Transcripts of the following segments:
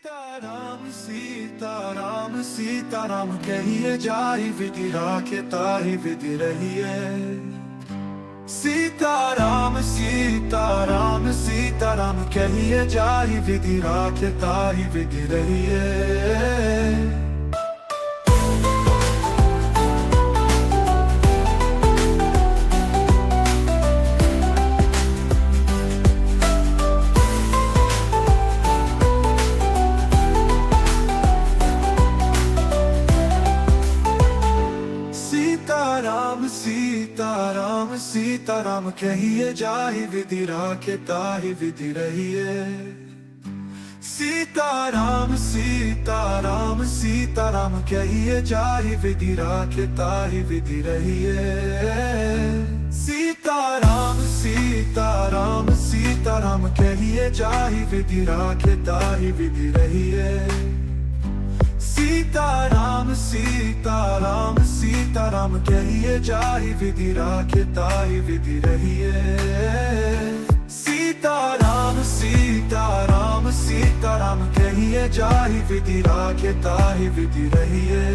सीताराम सीताराम सीताराम कहिए जाहि विधि राखे ताहि विधि रहिए। सीताराम सीताराम सीताराम कहिए जाहि विधि राखे ताहि विधि रहिए। सीताराम सीताराम सीताराम कहिए जाहि विधि राखे ताहि विधि रहिए। सीताराम सीताराम सीताराम कहिए जाहि विधि राखे ताहि विधि रहिए। सीताराम सीताराम सीताराम कहिए जाहि विधि राखे ताहि विधि रहिए। सीताराम सीताराम सीताराम कहिए जाहि विधि राखे ताहि विधि रहिए।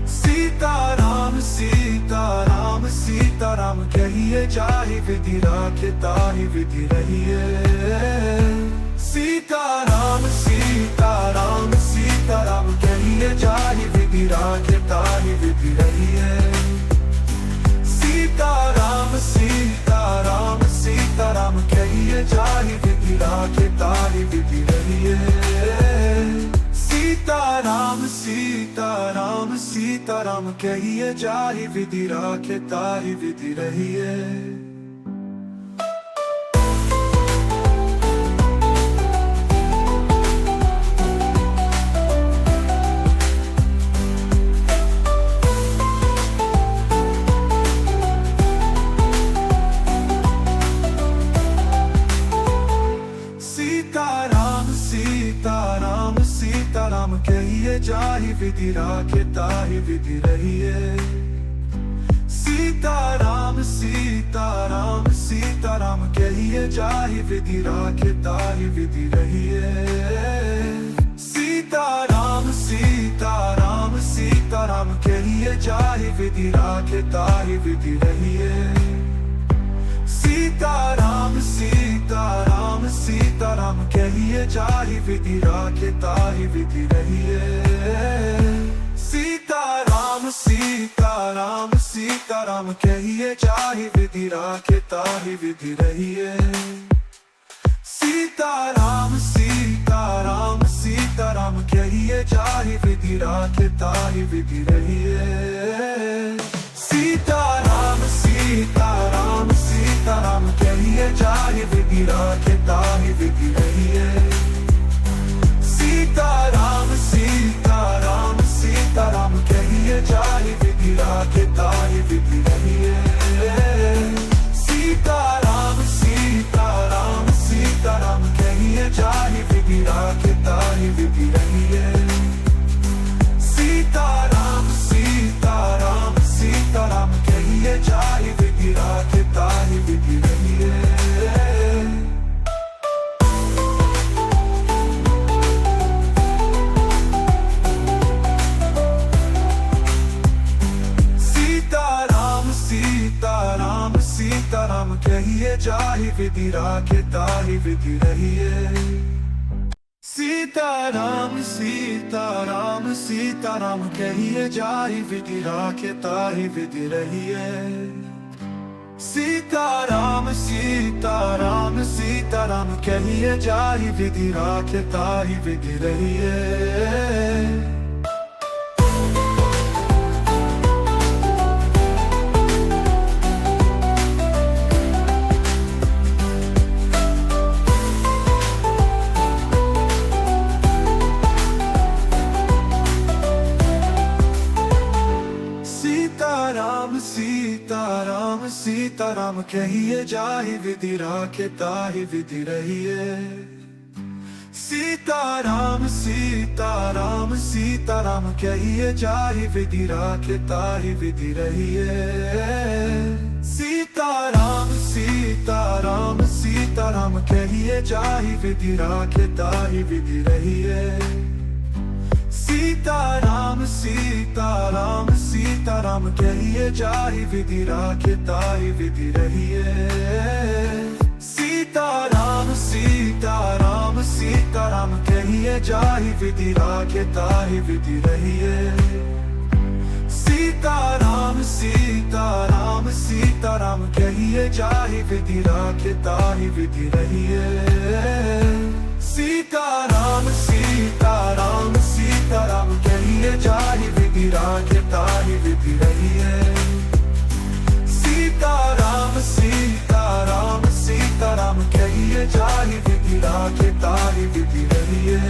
सीताराम सीताराम सीताराम कहिए जाहि विधि राखे ताहि विधि रहिए। सीताराम सीताराम सीताराम कहिए जाहि विधि राखे ताहि विधि रहिए। सीताराम सीताराम सीताराम कहिए जाहि विधि राखे ताहि विधि रहिए। सीताराम सीताराम सीताराम कहिए जाहि विधि राखे ताहि विधि रहिए। सीताराम सीताराम सीताराम कहिए जाहि विधि राखे ताहि विधि रहिए। सीताराम सीताराम सीताराम कहिए जाहि विधि राखे ताहि विधि रहिए। सीताराम सीताराम सीताराम कहिए जाहि विधि राखे ताहि विधि रहिए। सीताराम सीताराम सीताराम कहिए जाहि विधि राखे ताहि विधि रहिए। सीताराम सीताराम सीताराम कहिए जाहि विधि राखे ताहि विधि रहिए। सीताराम सीताराम सीताराम कहिए जाहि विधि राखे ताहि विधि रहिए। सीताराम सीताराम सीताराम कहिए जाहि विधि राखे ताहि विधि रहिए। सीताराम सीताराम सीताराम कहिए जाहि विधि राखे ताहि विधि रहिए। सीताराम सीताराम सीताराम कहिए जाहि विधि राखे ताहि विधि रहिए। सीताराम सीताराम सीताराम कहिए जाहि विधि राखे ताहि विधि रहिए। सीताराम सीताराम सीताराम कहिए जाहि विधि राखे ताहि विधि रहिए। सीताराम सीताराम सीताराम कहिए जाहि विधि राखे ताहि विधि रहिए। सीताराम सीताराम सीताराम कहिए जाहि विधि राखे ताहि विधि रहिए। सीताराम सीताराम सीताराम कहिए जाहि विधि राखे ताहि विधि रहिए। सीताराम सीताराम सीताराम कहिए जाहि विधि राखे ताहि विधि रहिए। सीताराम सीताराम सीताराम कहिए जाहि विधि राखे ताहि विधि रहिए। सीताराम सीताराम सीताराम सीताराम कहिए जाहि विधि राखे ताहि विधि रहिए। सीताराम सीताराम सीताराम कहिए जाहि विधि राखे ताहि विधि रहिए। सीताराम सीताराम सीताराम कहिए जाहि विधि राखे ताहि विधि रहिए। सीताराम सीताराम सीताराम कहिए जाहि विधि राखे ताहि विधि रहिए। सीताराम सीताराम सीताराम कहिए जाहि विधि राखे ताहि विधि रहिए। सीताराम सीताराम सीताराम कहिए जाहि विधि राखे ताहि विधि रहिए।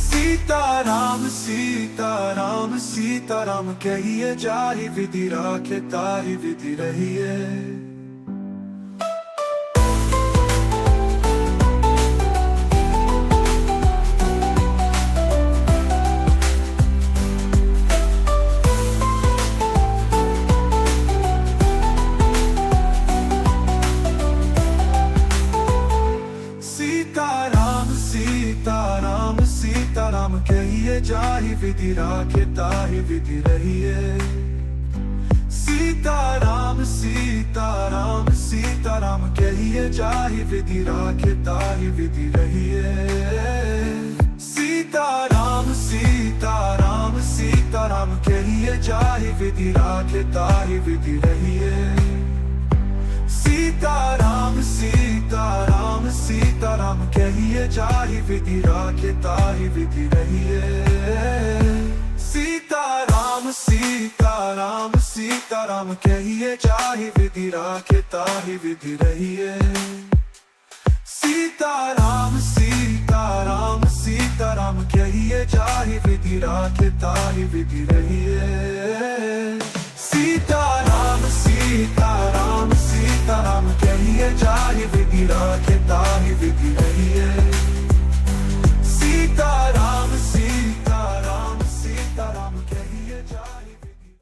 सीताराम सीताराम सीताराम कहिए जाहि विधि राखे ताहि विधि रहिए। सीताराम सीताराम सीताराम कहिए जाहि विधि राखे ताहि विधि रहिए। सीताराम सीताराम सीताराम कहिए जाहि विधि राखे ताहि विधि रहिए। सीताराम सीताराम सीताराम कहिए जाहि विधि राखे ताहि विधि रहिए। सीताराम सीताराम सीताराम कहिए जाहि विधि राखे ताहि विधि रहिए। सीताराम सीताराम सीताराम कहिए जाहि विधि राखे ताहि विधि रहिए। सीताराम सीताराम सीताराम कहिए जाहि विधि राखे ताहि विधि रहिए।